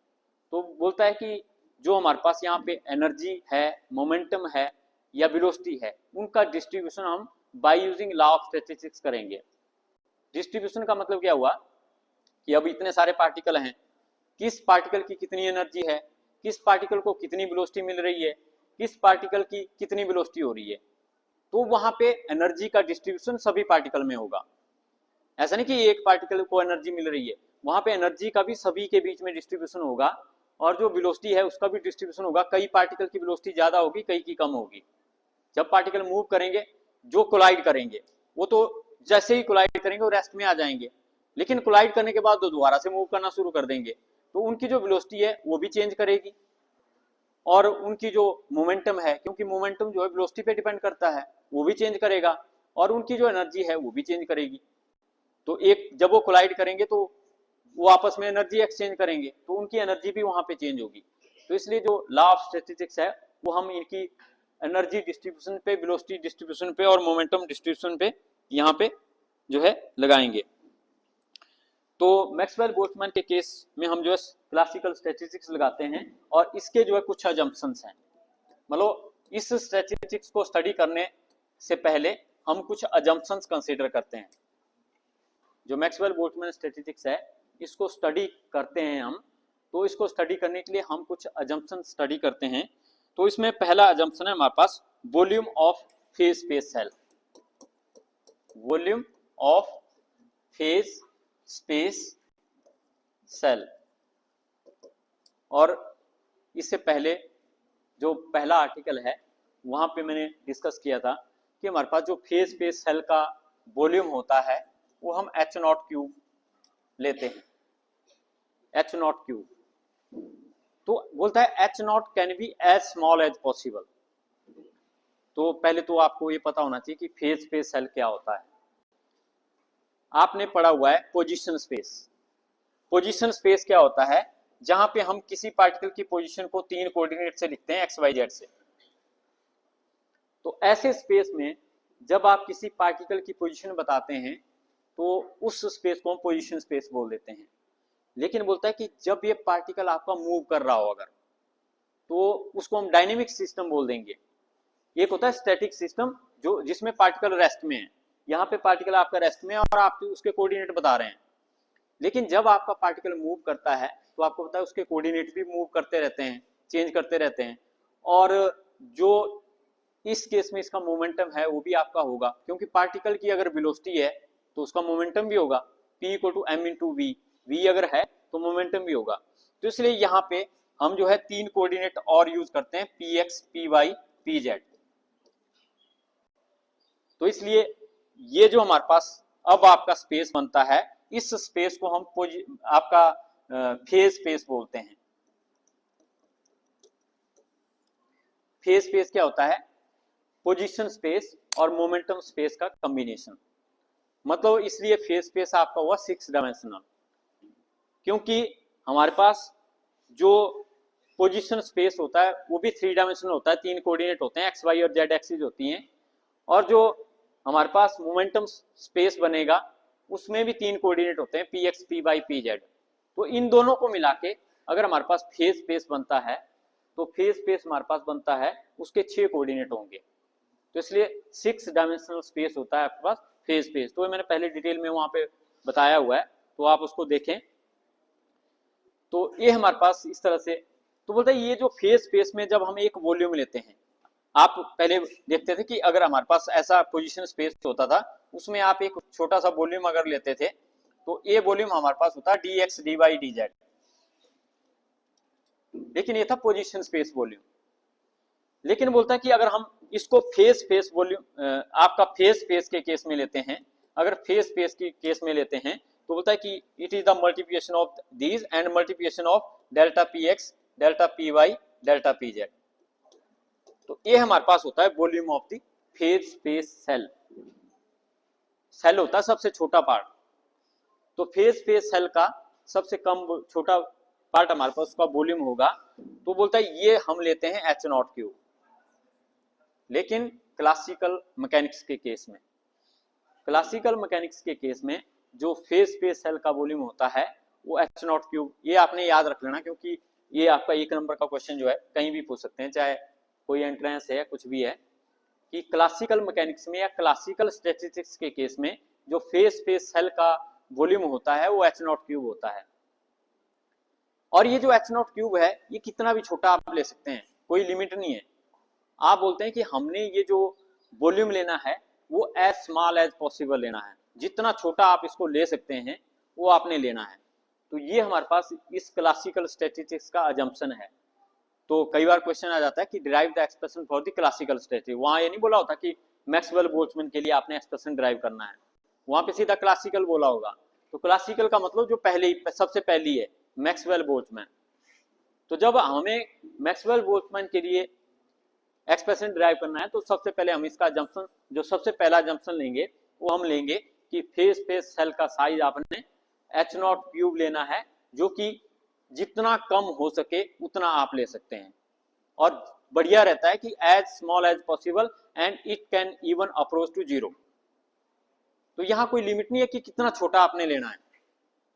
S1: तो बोलता है कि जो हमारे पास यहाँ पे एनर्जी है, मोमेंटम है या वेलोसिटी है, उनका डिस्ट्रीब्यूशन हम by using law of statistics करेंगे। डिस्ट्रीब्यूशन का मतलब क्या हुआ कि अब इतने सारे पार्टिकल हैं, किस पार्टिकल की कितनी एनर्जी है, किस पार्टिकल को कितनी वेलोसिटी मिल रही है, किस पार्टिकल की कितनी वेलोसिटी हो रही है, तो वहां पे एनर्जी का डिस्ट्रीब्यूशन सभी पार्टिकल में होगा। ऐसा नहीं कि एक पार्टिकल को एनर्जी मिल रही है, वहां पे एनर्जी का भी सभी के बीच में डिस्ट्रीब्यूशन होगा और जो वेलोसिटी है उसका भी डिस्ट्रीब्यूशन होगा। कई पार्टिकल की वेलोसिटी ज्यादा होगी, कई की कम होगी। जब पार्टिकल मूव करेंगे, जो कोलाइड करेंगे वो तो जैसे ही कोलाइड करेंगे वो रेस्ट में आ जाएंगे, लेकिन कोलाइड करने के बाद दोबारा से मूव करना शुरू कर देंगे, तो उनकी जो वेलोसिटी है वो भी चेंज करेगी और उनकी जो मोमेंटम है, क्योंकि मोमेंटम जो है वेलोसिटी पे डिपेंड करता है, वो भी चेंज करेगा और उनकी जो एनर्जी है वो भी चेंज करेगी। तो एक जब वो कोलाइड करेंगे तो वो आपस में एनर्जी एक्सचेंज करेंगे, तो उनकी एनर्जी भी वहां पे चेंज होगी। तो इसलिए जो लॉ ऑफ स्टैटिस्टिक्स है वो हम इनकी एनर्जी डिस्ट्रीब्यूशन पे, वेलोसिटी डिस्ट्रीब्यूशन पे और मोमेंटम डिस्ट्रीब्यूशन पे यहाँ पे जो है लगाएंगे। तो मैक्सवेल बोल्ट्जमैन के केस में हम जो है क्लासिकल स्टैटिस्टिक्स लगाते हैं और इसके जो है कुछ अजम्पशंस हैं। मतलब इस स्टैटिस्टिक्स को स्टडी करने से पहले हम कुछ अजम्पशंस कंसीडर करते हैं। जो मैक्सवेल बोल्ट्जमैन स्टैटिस्टिक्स है इसको स्टडी करते हैं हम, तो इसको स्टडी करने के लिए हम कुछ अजम्पशन स्टडी करते हैं। तो इसमें पहला अजम्पशन है हमारे पास volume of phase space cell. Volume of phase space cell, और इससे पहले जो पहला आर्टिकल है वहां पे मैंने डिस्कस किया था कि हमारे पास जो फेज स्पेस सेल का वॉल्यूम होता है वो हम H0 लेते हैं, H0। तो बोलता है H0 can be as small as possible. तो पहले तो आपको ये पता होना चाहिए कि फेज स्पेस सेल क्या होता है। आपने पढ़ा हुआ है पोजीशन स्पेस। पोजीशन स्पेस क्या होता है, जहां पे हम किसी पार्टिकल की पोजीशन को 3 कोऑर्डिनेट से लिखते हैं, XYZ से। तो ऐसे स्पेस में जब आप किसी पार्टिकल की पोजीशन बताते हैं तो उस स्पेस को हम पोजीशन स्पेस बोल देते हैं। लेकिन बोलता है कि जब ये पार्टिकल आपका मूव कर रहा हो अगर, तो उसको हम डायनेमिक सिस्टम बोल देंगे। एक होता है स्टैटिक सिस्टम जो जिसमें पार्टिकल रेस्ट में है, यहाँ पे पार्टिकल आपका रेस्ट में है और आप उसके कोऑर्डिनेट बता रहे हैं। लेकिन जब आपका पार्टिकल मूव करता है तो आपको पता है उसके कोऑर्डिनेट भी मूव करते रहते हैं, चेंज करते रहते हैं, और जो इस केस में इसका मोमेंटम है वो भी आपका होगा, क्योंकि पार्टिकल की अगर वेलोसिटी है तो उसका मोमेंटम भी होगा, P = m/v। v अगर है तो मोमेंटम भी होगा। तो इसलिए यहाँ पे हम जो है 3 कोऑर्डिनेट और यूज करते हैं, Px, Py, Pz। तो इसलिए ये जो हमारे पास अब आपका स्पेस बनता है, इस स्पेस को हम आपका फेज स्पेस बोलते हैं। फेज स्पेस क्या होता है? पोजीशन स्पेस और मोमेंटम स्पेस का कॉम्बिनेशन। मतलब इसलिए फेज स्पेस आपका हुआ 6 डायमेंशनल, क्योंकि हमारे पास जो पोजीशन स्पेस होता है वो भी 3 डायमेंशनल होता है, 3 कोऑर्डिनेट होते हैं, एक्स वाई और जेड एक्सिस होती हैं। और जो हमारे पास मोमेंटम स्पेस बनेगा उसमें भी 3 कोऑर्डिनेट होते हैं, P X, P Y, P Z. तो इन दोनों को मिला के अगर हमारे पास फेज स्पेस बनता है तो फेज स्पेस हमारे पास बनता है, उसके 6 कोऑर्डिनेट होंगे। तो इसलिए 6 डायमेंशनल स्पेस होता है आपके पास फेज स्पेस। तो मैंने पहले डिटेल में वहां पे बताया हुआ है, तो आप उसको देखें। तो ये हमारे पास इस तरह से, तो बोलते हैं ये जो फेज स्पेस में जब हम एक वॉल्यूम लेते हैं, आप पहले देखते थे कि अगर हमारे पास ऐसा पोजीशन स्पेस होता था, उसमें आप एक छोटा सा वॉल्यूम अगर लेते थे तो ये वॉल्यूम हमारे पास होता है D X, D Y, D Z, लेकिन ये था पोजीशन स्पेस वॉल्यूम। लेकिन बोलता है कि अगर हम इसको फेज स्पेस वॉल्यूम आपका फेज स्पेस के केस में लेते हैं, अगर फेज स्पेस के केस में लेते हैं तो बोलता है कि it is the multiplication of these and multiplication of delta P X, delta P Y, delta P Z. तो ये हमारे पास होता है volume of the phase space cell. Cell होता है सबसे छोटा पार्ट, तो फेज स्पेस सेल का सबसे कम छोटा पार्ट हमारे पास उसका वॉल्यूम होगा। तो बोलता है ये हम लेते हैं एच नॉट क्यूब। लेकिन क्लासिकल मैकेनिक्स के केस में, क्लासिकल मैकेनिक्स के केस में जो फेज स्पेस सेल का वॉल्यूम होता है वो एच नॉट क्यूब। ये आपने याद रख लेना, क्योंकि ये आपका 1 नंबर का क्वेश्चन जो है कहीं भी पूछ सकते हैं, चाहे कोई एंट्रेंस है कुछ भी है, कि क्लासिकल मैकेनिक्स में या क्लासिकल स्टैटिस्टिक्स के केस में जो फेज स्पेस सेल का वॉल्यूम होता है वो एच नॉट क्यूब होता है। और ये जो एच नॉट क्यूब है ये कितना भी छोटा आप ले सकते हैं, कोई लिमिट नहीं है। आप बोलते हैं कि हमने ये जो वॉल्यूम लेना है वो एज स्मॉल एज पॉसिबल लेना है, जितना छोटा आप इसको ले सकते हैं वो आपने लेना है। तो ये हमारे पास इस क्लासिकल स्टैटिस्टिक्स का अजम्पशन है। तो कई बार क्वेश्चन आ जाता है कि derive the expression for the classical statistics. वहां ये नहीं बोला होता कि मैक्सवेल बोल्ट्जमैन के लिए आपने एक्सप्रेशन डिराइव करना है, वहां पे सीधा क्लासिकल बोला होगा। तो क्लासिकल का मतलब जो पहले ही सबसे पहली है, मैक्सवेल बोल्ट्जमैन। तो जब हमें मैक्सवेल बोल्ट्जमैन के लिए एक्सप्रेशन डिराइव करना है तो सबसे पहले हम इसका जंक्शन, जो सबसे पहला जंक्शन लेंगे वो हम लेंगे कि फेज स्पेस सेल का साइज आपने एच नॉट क्यूब लेना है, जो कि जितना कम हो सके उतना आप ले सकते हैं। और बढ़िया रहता है कि as small as possible and it can even approach to 0। तो यहाँ कोई लिमिट नहीं है कि कितना छोटा आपने लेना है,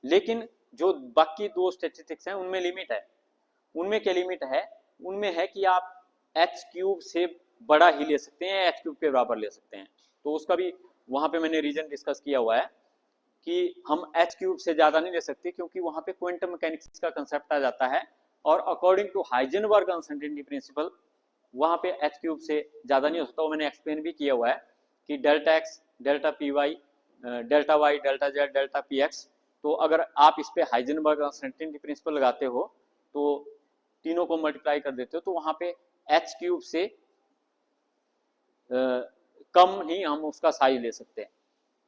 S1: लेकिन जो बाकी 2 स्टैटिस्टिक्स हैं उनमें लिमिट है। उनमें क्या लिमिट है? उनमें है कि आप एच क्यूब से बड़ा ही ले सकते हैं, एच क्यूब के बराबर ले सकते हैं। तो उसका भी वहां पे मैंने रीजन डिस्कस किया हुआ है कि हम एच क्यूब से ज्यादा नहीं ले सकते, क्योंकि वहां पे क्वांटम मैकेनिक्स का कंसेप्ट आ जाता है, और according to Heisenberg uncertainty principle वहां पे एच क्यूब से ज्यादा नहीं हो सकता। वो मैंने एक्सप्लेन भी किया हुआ है कि delta X, delta P Y, delta Y, delta Z, delta P X. तो अगर आप इस पे हाइजेनबर्ग अनसर्टेनिटी प्रिंसिपल लगाते हो तो तीनों को मल्टीप्लाई कर देते हो, तो वहां पे एच क्यूब से कम ही हम उसका साइज ले सकते हैं।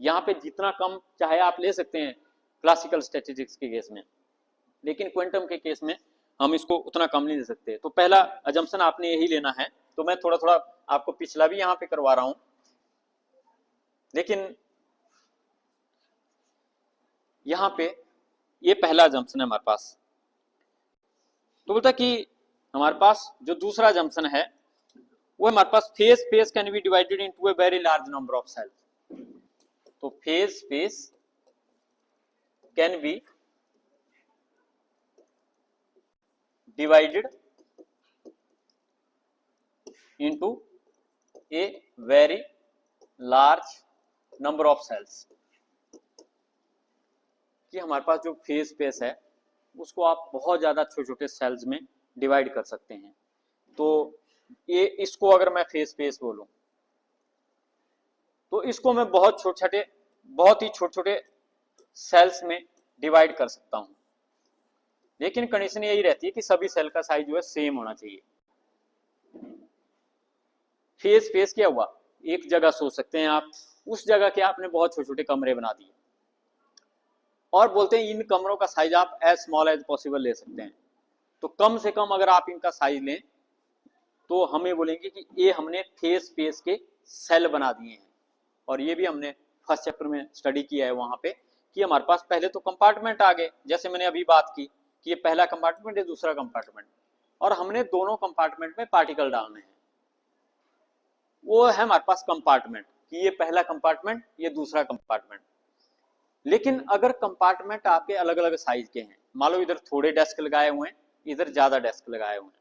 S1: यहाँ पे जितना कम चाहे आप ले सकते हैं क्लासिकल स्टैटिस्टिक्स के केस में, लेकिन क्वांटम के केस में हम इसको उतना कम नहीं ले सकते। तो पहला अजम्पशन आपने यही लेना है। तो मैं थोड़ा थोड़ा आपको पिछला भी यहाँ पे करवा रहा हूं, लेकिन यहाँ पे ये पहला अजम्पशन है हमारे पास। तो बोलता कि हमारे पास जो दूसरा अजम्पशन है वो हमारे पास phase space can be divided into a very large number of cells. तो phase space can be divided into a very large number of cells. कि हमारे पास जो फेज स्पेस है उसको आप बहुत ज्यादा छोटे छोटे सेल्स में डिवाइड कर सकते हैं। तो ये इसको अगर मैं फेज स्पेस बोलूं तो इसको मैं बहुत ही छोटे छोटे सेल्स में डिवाइड कर सकता हूं, लेकिन कंडीशन यही रहती है कि सभी सेल का साइज जो है सेम होना चाहिए। फेज स्पेस क्या हुआ? एक जगह सोच सकते हैं आप उस जगह के आपने बहुत छोटे छोटे कमरे बना दिए और बोलते हैं इन कमरों का साइज आप एज स्मॉल एज पॉसिबल ले सकते हैं। तो कम से कम अगर आप इनका साइज लें तो हमें बोलेंगे कि ये हमने फेस स्पेस के सेल बना दिए हैं। और ये भी हमने फर्स्ट चैप्टर में स्टडी किया है वहां पे कि हमारे पास पहले तो कंपार्टमेंट आ गए, जैसे मैंने अभी बात की कि ये पहला कंपार्टमेंट है दूसरा कंपार्टमेंट, और हमने दोनों कंपार्टमेंट में पार्टिकल डालने हैं। वो है हमारे पास कंपार्टमेंट कि ये पहला कंपार्टमेंट ये दूसरा कंपार्टमेंट। लेकिन अगर कंपार्टमेंट आपके अलग अलग साइज के हैं, मान लो इधर थोड़े डेस्क लगाए हुए हैं इधर ज्यादा डेस्क लगाए हुए हैं,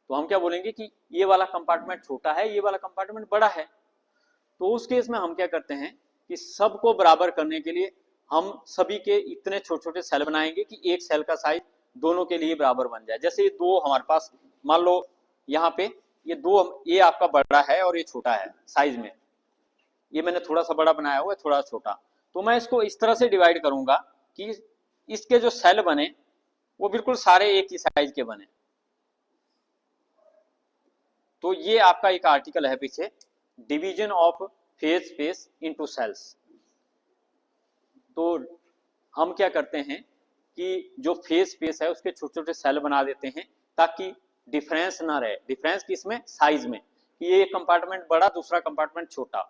S1: तो हम क्या बोलेंगे कि ये वाला कंपार्टमेंट छोटा है ये वाला कंपार्टमेंट बड़ा है। तो उस केस में हम क्या करते हैं कि सबको बराबर करने के लिए हम सभी के इतने छोटे छोटे सेल बनाएंगे कि एक सेल का साइज दोनों के लिए बराबर बन जाए। जैसे ये दो हमारे पास मान लो यहाँ पे ये दो, ये आपका बड़ा है और ये छोटा है साइज में, ये मैंने थोड़ा सा बड़ा बनाया हुआ है थोड़ा छोटा, तो मैं इसको इस तरह से डिवाइड करूंगा कि इसके जो सेल बने वो बिल्कुल सारे एक ही साइज के बने। तो ये आपका एक आर्टिकल है पीछे, division of phase space into cells. तो हम क्या करते हैं कि जो फेज स्पेस है उसके छोटे छोटे सेल बना देते हैं ताकि डिफरेंस ना रहे। डिफरेंस किसमें? साइज में, कि ये कंपार्टमेंट बड़ा दूसरा कंपार्टमेंट छोटा।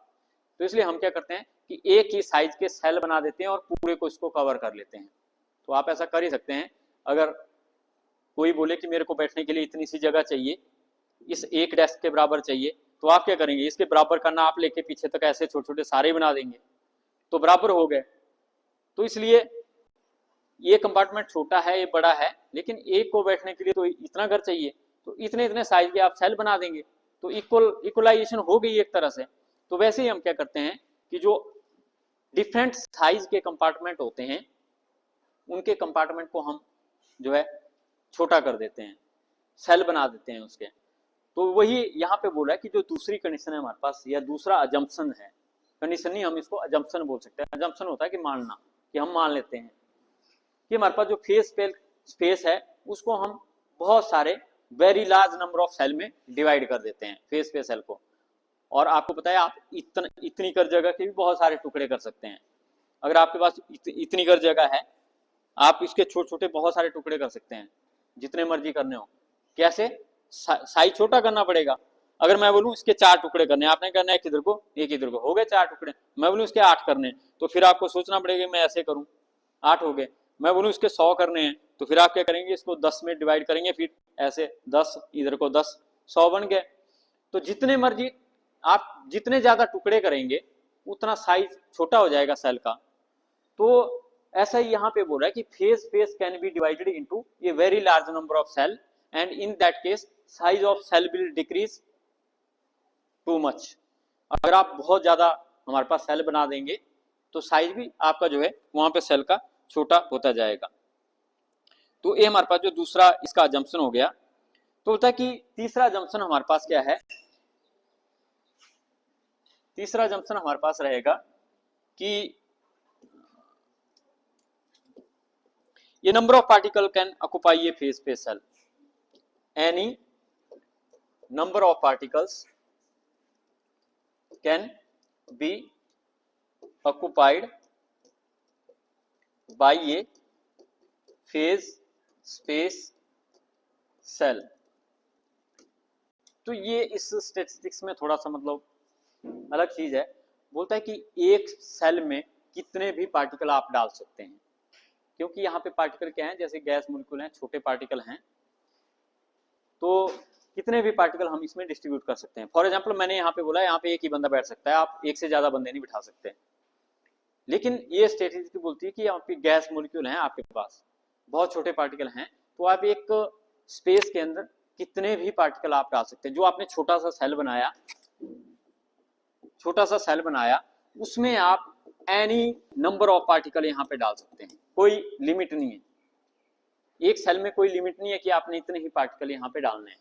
S1: तो इसलिए हम क्या करते हैं कि एक ही साइज के सेल बना देते हैं और पूरे को इसको कवर कर लेते हैं। तो आप ऐसा कर ही सकते हैं, अगर कोई बोले कि मेरे को बैठने के लिए इतनी सी जगह चाहिए, इस एक डेस्क के बराबर चाहिए, तो आप क्या करेंगे इसके बराबर का नाप लेके पीछे तक ऐसे छोटे छोटे सारे बना देंगे तो बराबर हो गए। तो इसलिए ये कंपार्टमेंट छोटा है ये बड़ा है, लेकिन एक को बैठने के लिए तो इतना घर चाहिए, तो इतने इतने साइज के आप सेल बना देंगे तो इक्वलाइजेशन हो गई एक तरह से। तो वैसे ही हम क्या करते हैं कि जो डिफरेंट साइज के कंपार्टमेंट होते हैं उनके कंपार्टमेंट को हम जो है छोटा कर देते हैं, सेल बना देते हैं उसके। तो वही यहाँ पे बोला है कि जो दूसरी कंडीशन है हमारे पास या दूसरा अजम्पशन है, कंडीशन नहीं हम इसको अजम्पशन बोल सकते हैं। अजम्पशन होता है कि मानना, कि हम मान लेते हैं कि हमारे पास जो फेस स्पेस है उसको हम बहुत सारे very large number of cell में डिवाइड कर देते हैं फेस स्पेस सेल को। और आपको पता है आप इतनी कर जगह के भी बहुत सारे टुकड़े कर सकते हैं। अगर आपके पास इतनी कर जगह है आप इसके छोटे छोटे बहुत सारे टुकड़े कर सकते हैं जितने मर्जी करने हो। कैसे? साइज छोटा करना पड़ेगा। अगर मैं बोलूं इसके 4 टुकड़े करने, आपने करना है किधर को एक इधर को, हो गए 4 टुकड़े। मैं बोलूं इसके 8 करने, तो फिर आपको सोचना पड़ेगा मैं ऐसे करूं, 8 हो गए। मैं बोलूं इसके 100 करने हैं तो फिर आप क्या करेंगे इसको 10 में डिवाइड करेंगे, फिर ऐसे 10 इधर को 10, 100 बन गए। तो जितने मर्जी आप जितने ज्यादा टुकड़े करेंगे उतना साइज छोटा हो जाएगा सेल का। तो ऐसा ही यहाँ पे बोल रहा है कि phase space can be divided into a very large number of cell and in that case size of cell will decrease too much. अगर आप बहुत ज्यादा हमारे पास सेल बना देंगे तो साइज भी आपका जो है वहां पे सेल का छोटा होता जाएगा। तो ये हमारे पास जो दूसरा इसका अजम्पशन हो गया। तो होता है कि तीसरा अजम्पशन हमारे पास क्या है? तीसरा अजम्पशन हमारे पास रहेगा कि ये number of particle can occupy a phase space cell, any number of particles can be occupied by a phase space cell। तो ये इस स्टैटिस्टिक्स में थोड़ा सा मतलब अलग चीज है। बोलता है कि एक सेल में कितने भी पार्टिकल आप डाल सकते हैं, क्योंकि यहाँ पे पार्टिकल क्या है जैसे गैस मॉलिक्यूल हैं, छोटे पार्टिकल हैं, तो कितने भी पार्टिकल हम इसमें डिस्ट्रीब्यूट कर सकते हैं। फॉर एग्जांपल मैंने यहाँ पे बोला यहाँ पे एक ही बंदा बैठ सकता है, आप एक से ज्यादा बंदे नहीं बिठा सकते। लेकिन ये स्टैटिस्टिक्स बोलती है कि यहाँ पे गैस मॉलिक्यूल हैं आपके पास, बहुत छोटे पार्टिकल हैं, तो आप एक स्पेस के अंदर कितने भी पार्टिकल आप डाल सकते हैं। जो आपने छोटा सा सेल बनाया उसमें आप एनी नंबर ऑफ पार्टिकल यहाँ पे डाल सकते हैं, कोई लिमिट नहीं है। एक सेल में कोई लिमिट नहीं है कि आपने इतने ही पार्टिकल यहाँ पे डालने हैं।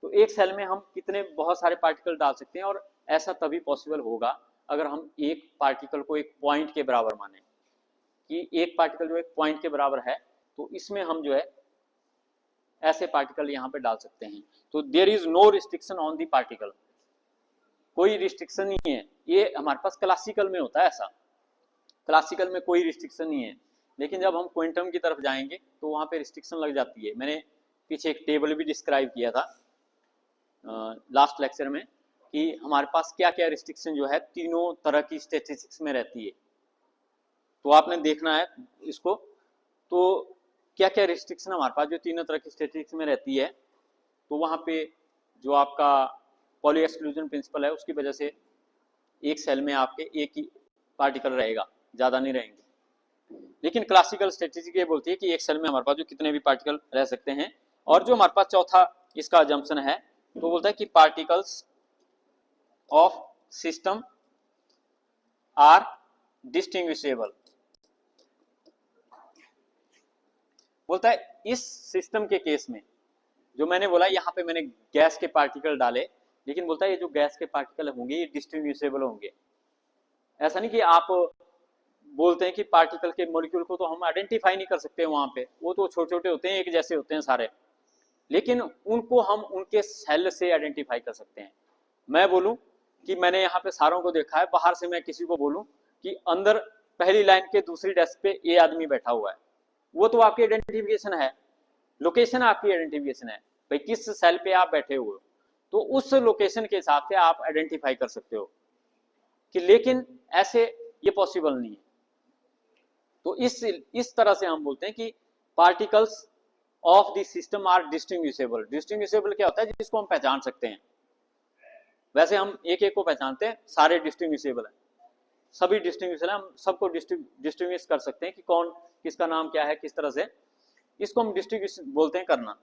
S1: तो एक सेल में हम कितने बहुत सारे पार्टिकल डाल सकते हैं, और ऐसा तभी पॉसिबल होगा अगर हम एक पार्टिकल को एक पॉइंट के बराबर माने कि एक पार्टिकल जो एक पॉइंट के बराबर है, तो इसमें हम जो है ऐसे पार्टिकल यहाँ पे डाल सकते हैं। तो there is no restriction on the particle. कोई रिस्ट्रिक्शन नहीं है। ये हमारे पास क्लासिकल में होता है ऐसा, क्लासिकल में कोई रिस्ट्रिक्शन नहीं है। लेकिन जब हम क्वांटम की तरफ जाएंगे तो वहाँ पे रिस्ट्रिक्शन लग जाती है। मैंने पीछे एक टेबल भी डिस्क्राइब किया था लास्ट लेक्चर में कि हमारे पास क्या क्या रिस्ट्रिक्शन जो है तीनों तरह की स्टैटिस्टिक्स में रहती है। तो आपने देखना है इसको, तो क्या क्या रिस्ट्रिक्शन हमारे पास जो तीनों तरह की स्टैटिस्टिक्स में रहती है। तो वहाँ पे जो आपका पॉली एक्सक्लूजन प्रिंसिपल है उसकी वजह से एक सेल में आपके एक ही पार्टिकल रहेगा, ज़्यादा नहीं रहेंगे। लेकिन क्लासिकल स्टैटिस्टिक्स ये बोलती है कि एक सेल में हमारे पास जो कितने भी पार्टिकल रह सकते हैं। और जो हमारे पास चौथा इसका अजम्पशन है तो बोलता है कि particles of system are distinguishable. बोलता है इस सिस्टम के केस में, जो मैंने बोला यहाँ पे मैंने गैस के पार्टिकल डाले, लेकिन बोलता है ये जो गैस के पार्टिकल होंगे ये डिस्टिंग्विशेबल होंगे। ऐसा नहीं कि आप बोलते हैं कि पार्टिकल के मॉलिक्यूल को तो हम आइडेंटिफाई नहीं कर सकते वहां पे, वो तो छोटे छोटे होते हैं, एक जैसे होते हैं सारे, लेकिन उनको हम उनके सेल से आइडेंटिफाई कर सकते हैं। मैं बोलूं कि मैंने यहाँ पे सारों को देखा है, बाहर से मैं किसी को बोलूं कि अंदर पहली लाइन के दूसरी डेस्क पे ये आदमी बैठा हुआ है, वो तो आपकी आइडेंटिफिकेशन है, लोकेशन आपकी आइडेंटिफिकेशन है भाई किस सेल पे आप बैठे हुए हो, तो उस लोकेशन के हिसाब से आप आइडेंटिफाई कर सकते हो कि, लेकिन ऐसे ये पॉसिबल नहीं है। तो इस तरह से हम बोलते हैं कि particles of the system are distinguishable. Distinguishable क्या होता है? जिसको हम पहचान सकते हैं। वैसे हम एक एक को पहचानते हैं, सारे डिस्टिंग्विशेबल है, सभी डिस्टिंग्विशेबल है, हम सबको डिस्टिंग्विश कर सकते हैं कि कौन किसका नाम क्या है, किस तरह से, इसको हम डिस्टिंग्विश बोलते हैं करना।